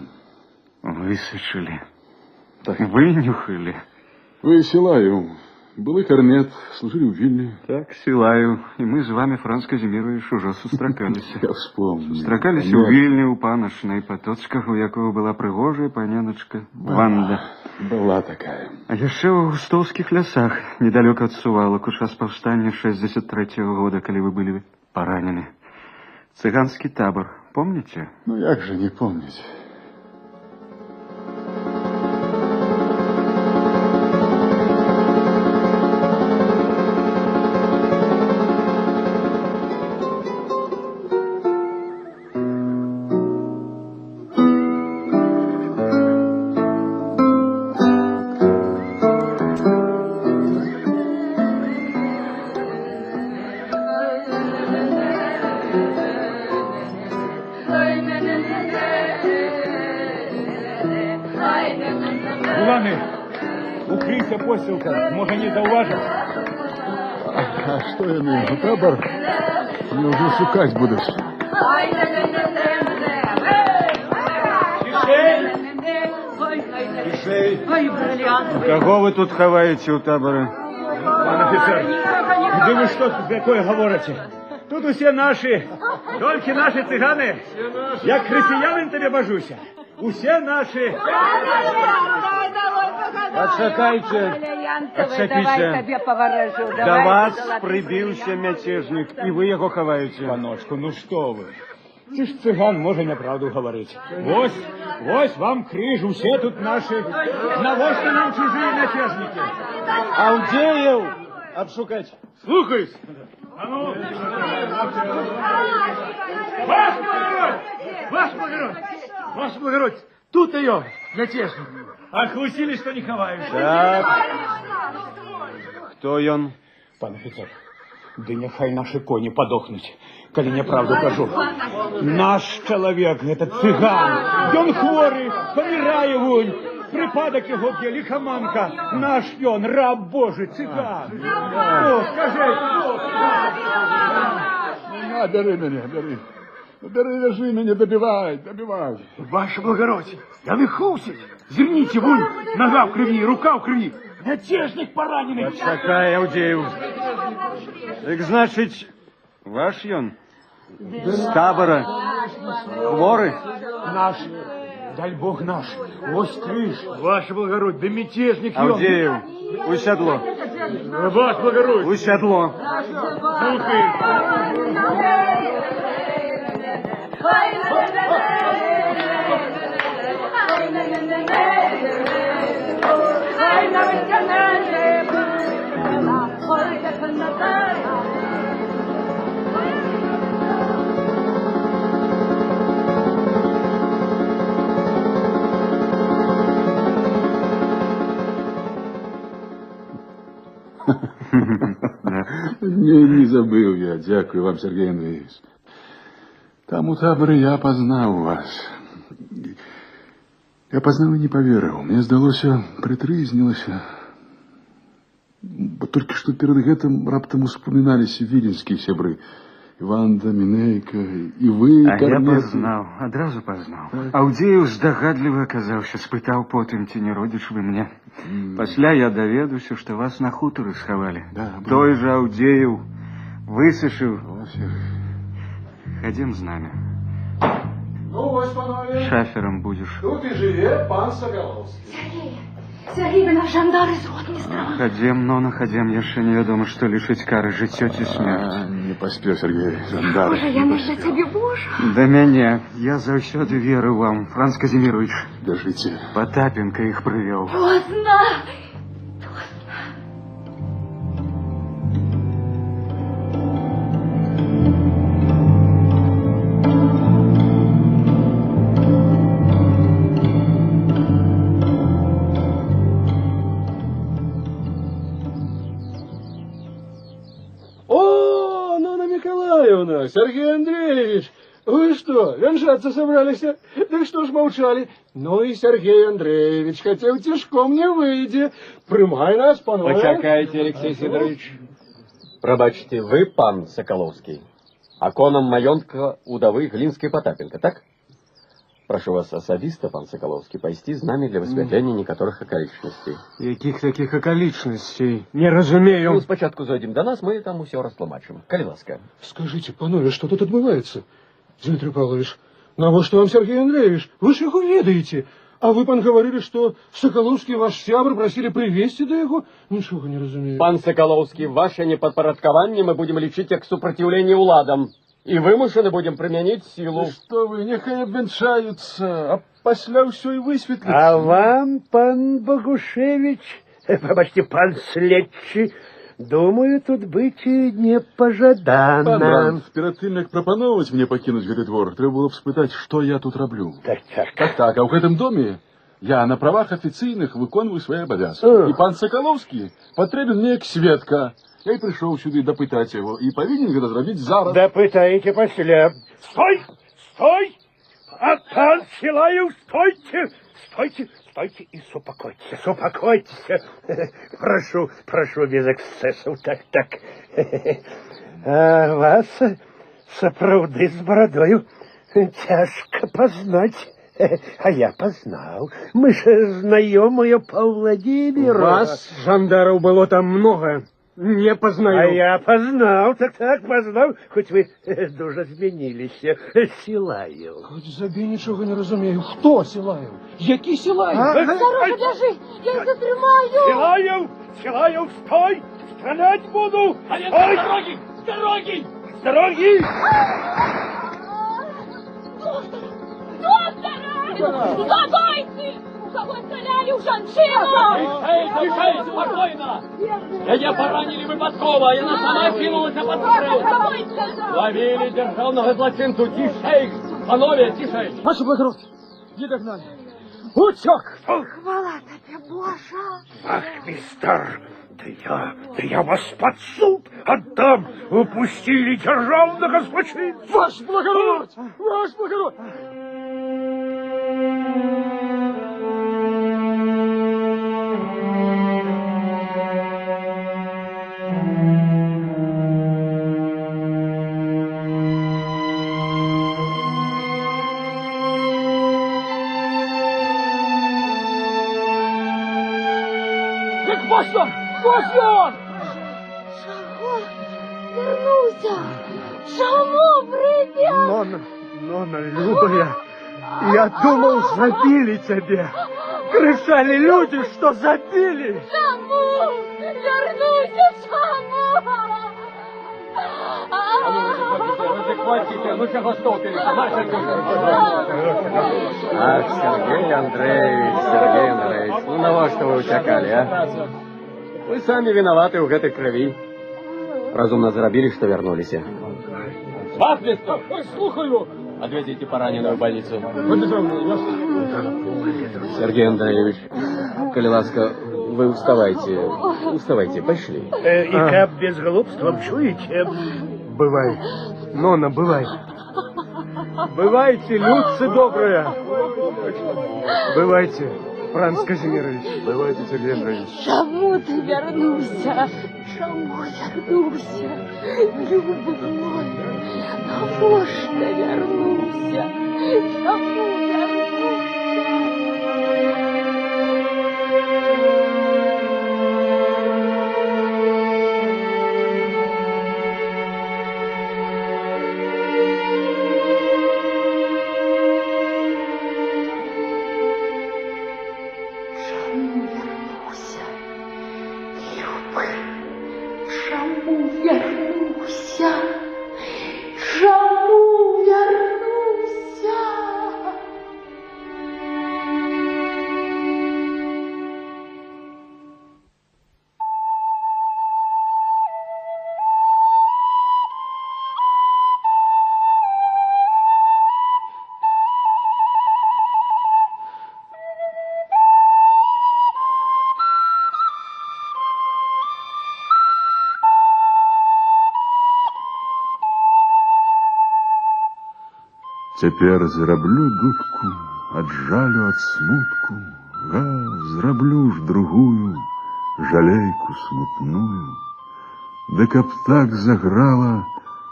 [SPEAKER 10] Высочили.
[SPEAKER 2] Так.
[SPEAKER 10] Вынюхали.
[SPEAKER 2] Вы Силаю. Были корнет, служили в Вильне.
[SPEAKER 10] Так, силаю. И мы с вами, Франц Казимирович, уже сустракались.
[SPEAKER 2] Я вспомнил.
[SPEAKER 10] Сустракались у Вильні, у паношної Потоцках, у якого была пригожая паняночка Ванда.
[SPEAKER 2] Была такая.
[SPEAKER 10] А яшчэ ў густоўскіх лясах, недалёка ад Сувалак, у час паўстання 63-го года, калі вы былі паранены. Цыганскі табор, помните?
[SPEAKER 2] Ну, як же не помнить.
[SPEAKER 6] Уланы, укрийся, посілка, може не зауважив?
[SPEAKER 2] А что я у табор? Мне уже шукать будешь.
[SPEAKER 10] Кого вы тут ховаете у табора?
[SPEAKER 6] Пан офіцер, де ви що такое говорите? Тут усе наші, тільки наші цигани. Як християнин тебе божуся. Усе наші.
[SPEAKER 10] Отшакайте, отшапіться. До вас прибився мятежник, і ви його ховаєте.
[SPEAKER 6] Паночку, ну що ви? Це ж циган може неправду говорити. Ось вам криж, усе тут наші. Навошта нам чужі мятежники?
[SPEAKER 10] Авдеев обшукать.
[SPEAKER 6] Слухаюсь. А ну. Ваш благородь, тут ее, мятежник. Охлусили, что не ховаешь.
[SPEAKER 10] Так. Хто он?
[SPEAKER 6] Пан офіцер, ды няхай наши коні подохнуть, коли неправду кажу. Наш чоловік, этот цыган, ён хворый, помирає вунь. Припадок його б'є, лихоманка. Наш ён, раб Божий, цыган. О, скажи,
[SPEAKER 2] На, бери меня, бери. Бери, вяжи меня, добивай.
[SPEAKER 6] Ваше благородие, яны хусить. Зерните, вунь, нога в крови, рука в крови. Мятежник поранений.
[SPEAKER 10] Отшакай, Авдеев. Так значит, ваш ён? З табора? Хворы?
[SPEAKER 6] Наш, дай Бог наш. Ось криш. Ваше благородие, да мятежник ён.
[SPEAKER 10] Авдеев, у седло.
[SPEAKER 6] Ваше благородие.
[SPEAKER 10] У седло.
[SPEAKER 6] Слухай.
[SPEAKER 2] Не забыл я. Дякую вам, Сергей Андреевич. Там у таборы я познал вас. Я познал и не поверил. Мне здалося, притрызнілася. Только что перед гэтым раптам успоминаліся віленскія сябры. Іванда, Мінейка, і вы,
[SPEAKER 6] А я пазнаў, адразу пазнаў. Аўдзееў здагадлівы аказаўся, спытаў потым, ці не родзіч вы мне. Пасля я даведаўся, што вас на хутары схавалі. Той жа Аўдзееў высушыў. Хадзім з намі.
[SPEAKER 3] Ну, вось, панове.
[SPEAKER 6] Шафером будешь.
[SPEAKER 3] Тут и живе пан Соколовский.
[SPEAKER 8] Сергей, вы наш жандар из Ротмистра.
[SPEAKER 6] Ходим, Нона, ходим. Яшчэ невядома, што лічыць кары, жыццё ці смерць.
[SPEAKER 2] Не паспеў, Сергей, жандар.
[SPEAKER 8] Боже, я нужна тебе, Боже.
[SPEAKER 6] Да мяне. Я заўсёды веру вам, Франц Казімірович.
[SPEAKER 2] Держите.
[SPEAKER 6] Потапенко іх прывёў.
[SPEAKER 8] Поздно.
[SPEAKER 3] О, Нонна Николаевна, Сергей Андреевич, вы что, венчаться собрались? Так что ж молчали? Ну и Сергей Андреевич, хотел тяжком не выйди. Прымай нас, панове.
[SPEAKER 12] Почакайте, Алексей Сидорович. Пробачьте, вы пан Соколовский, оконом маёнтка удовы Глинской Потапенко, так? Прошу вас особисто, пан Соколовский, пайсці з нами для высвятлення некаторых акалічнасцей.
[SPEAKER 3] Яких таких околичностей? Не разумею.
[SPEAKER 12] Ну, спочатку зайдем до нас, мы там все растлумачим. Коли ласка.
[SPEAKER 3] Скажите, панове, что тут отбывается? Дмитрий Павлович, навошта вам Сергей Андреевич? Вы ж его ведаете. А вы, пан, говорили, что Соколовский ваш сябр просили привезти до его? Ничего не разумею.
[SPEAKER 12] Пан Соколовский, ваше неподпарадкаванне мы будем лічыць як супраціўленне уладам. И вымушаны будем применить силу.
[SPEAKER 2] Что вы, нехай обвенчаются, а пасля ўсё и высветлится.
[SPEAKER 13] А вам, пан Богушевич, побачьте, пан следчий, думаю, тут быть не пожадано.
[SPEAKER 2] Пан Бранд, перед тым, як прапановваць мне пакінуць гэты двор, трэба было б спытаць, што я тут раблю. Так, а ў гэтым доме я на правах афіцыйных выконваю свае абавязкі. І пан Соколовский патрэбен мне як сведка. Я и пришел сюда допытать его, и повинен это зрабіць зараз.
[SPEAKER 13] Допытаете после. Стой! Стой! Пан Силаев, стойте! Стойте, стойте и супокойтесь, супокойтесь. Прошу, без эксцессов, так. А вас, сапраўды з бородою, тяжко познать. А я познал. Мы же знаёмые по Владимиру.
[SPEAKER 3] Вас, жандаров, было там много. Не познаю.
[SPEAKER 13] А я познал, так, познал. Хоть вы дуже змінились. Силаев.
[SPEAKER 3] Хоть забей, ничего не разумею. Хто Силаев? Який Силаев?
[SPEAKER 8] Осторожно, держи, я их затримаю.
[SPEAKER 13] Силаев, стой! Стрелять буду!
[SPEAKER 12] С дороги! С дороги!
[SPEAKER 13] С дороги!
[SPEAKER 8] Доктор! Забойте! У кого стреляли в жанчину!
[SPEAKER 12] Тихо, спокойно! Меня поранили выпадково, я на сама кинулась под стрел. Ловили державного злочинцу, тишей! Панове, тишей!
[SPEAKER 3] Ваше благородие, не догнали. Утек!
[SPEAKER 8] Хвала тебе, Боже!
[SPEAKER 13] Ах, мистер, да я вас под суд отдам! Упустили державного злочинца!
[SPEAKER 3] Ваше благородие! Ваше благородие!
[SPEAKER 8] Бостон! Бостон! Чего? Вернулся! Чему привет?
[SPEAKER 13] Нона, любая, я думал, забили тебя. Кричали люди, что забили.
[SPEAKER 8] Чему? Вернулся, чему?
[SPEAKER 12] Ну чего столпились?
[SPEAKER 10] Ах, Сергей Андреевич, ну на во что вы утекали, а? Вы сами виноваты в этой крови. Разумно зарабили, что вернулись.
[SPEAKER 12] Вафлистов! Слухаю! Отвезите пораненого в больницу.
[SPEAKER 10] Сергей Андреевич, коли ласка, вы уставайте, пошли.
[SPEAKER 13] И как без глупства, чуете?
[SPEAKER 3] Бывай, Нона, бывай. Бывайте, людцы добрые. Бывайте. Франц Казимирович.
[SPEAKER 2] Бывайте, Сергей Андреевич.
[SPEAKER 11] Чому ти вернувся? Чому вернувся? Любий мой, навошта вернувся? Чому вернувся?
[SPEAKER 2] Цяпер зраблю дудку, аджалю ад смутку, зраблю ж другую, жалейку смутную. Да каб так заграла,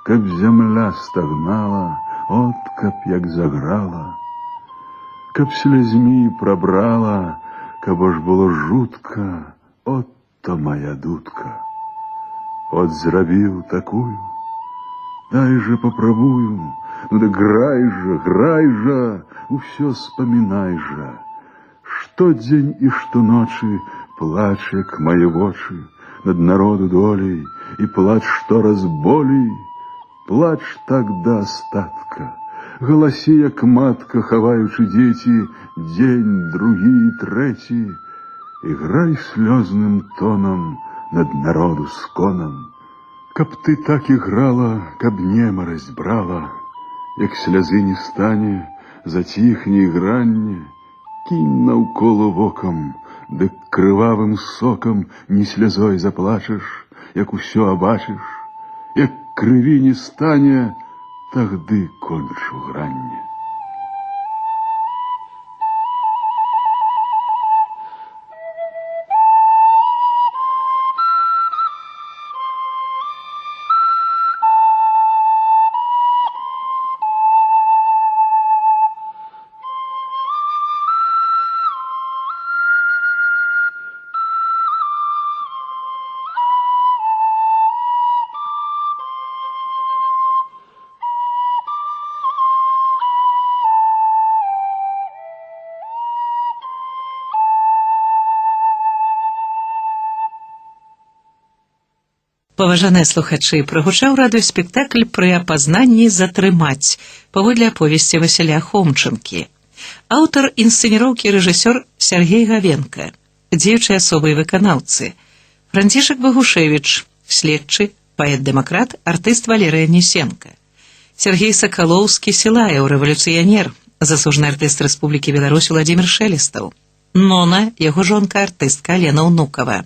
[SPEAKER 2] каб зямля стагнала, от каб як заграла, каб слязьмі прабрала, каб аж было жутка, от то моя дудка. От зрабіў такую, дай же попробую. Ну да грай же, усё споминай же. Что день и что ночи плачь, як мои вочи, над народу долей, и плачь что раз болей. Плачь так до остатка, голоси, як матка, хаваючи дети, день, другий, третий, и грай слезным тоном над народу сконом. Каб ты так играла, каб немаразь брала, як слязы не стане, затихне ігранне, кинь навколо вокам, ды крывавым сокам не слязой заплачешь, як усё абачыш, як крыві не стане, тагды кончу гранне.
[SPEAKER 1] Паважаныя слухачы, прагучаў радыёспектакль пры апазнанні «Затрымаць» паводле аповесці Васіля Хомчынкі. Аўтар інсцэніроўкі рэжысёр Сергей Гавенка, дзеючыя асобы і выканаўцы Францішак Багушевіч, следчы, паэт-дэмакрат, артыст Валерыя Несенка, Сергей Сакалоўскі Сілаяў, рэвалюцыянер, заслужаны артыст Рэспублікі Беларусь Владзімір Шэлестаў, Нона, яго жонка артыстка Лена Унукова,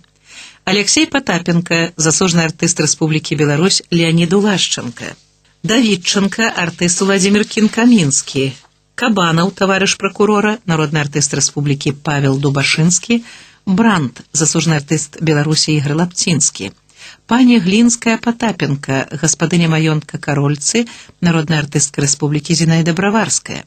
[SPEAKER 1] Алексей Потапенко, заслуженный артист Республики Беларусь Леонид Улашченко, Давидченко, артист Владимир Кинкаминский, Кабанов, товарищ прокурора, народный артист Республики Павел Дубашинский, Брандт, заслуженный артист Беларуси Игорь Лаптинский, пани Глинская Потапенко, господыня маёнтка Карольцы, народная артистка Республики Зинаида Броварская,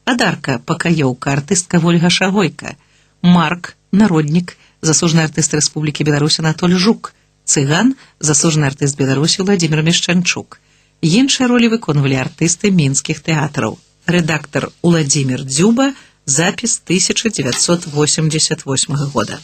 [SPEAKER 1] Адарка Покаёўка, артистка Ольга Шагойка, Марк, народник, заслуженный артист Республики Беларусь Анатоль Жук, Цыган, заслуженный артист Беларуси Владимир Мешчанчук. Іншыя ролі выконвалі артысты мінскіх тэатраў. Рэдактор Уладзімір Дзюба, запіс 1988 года.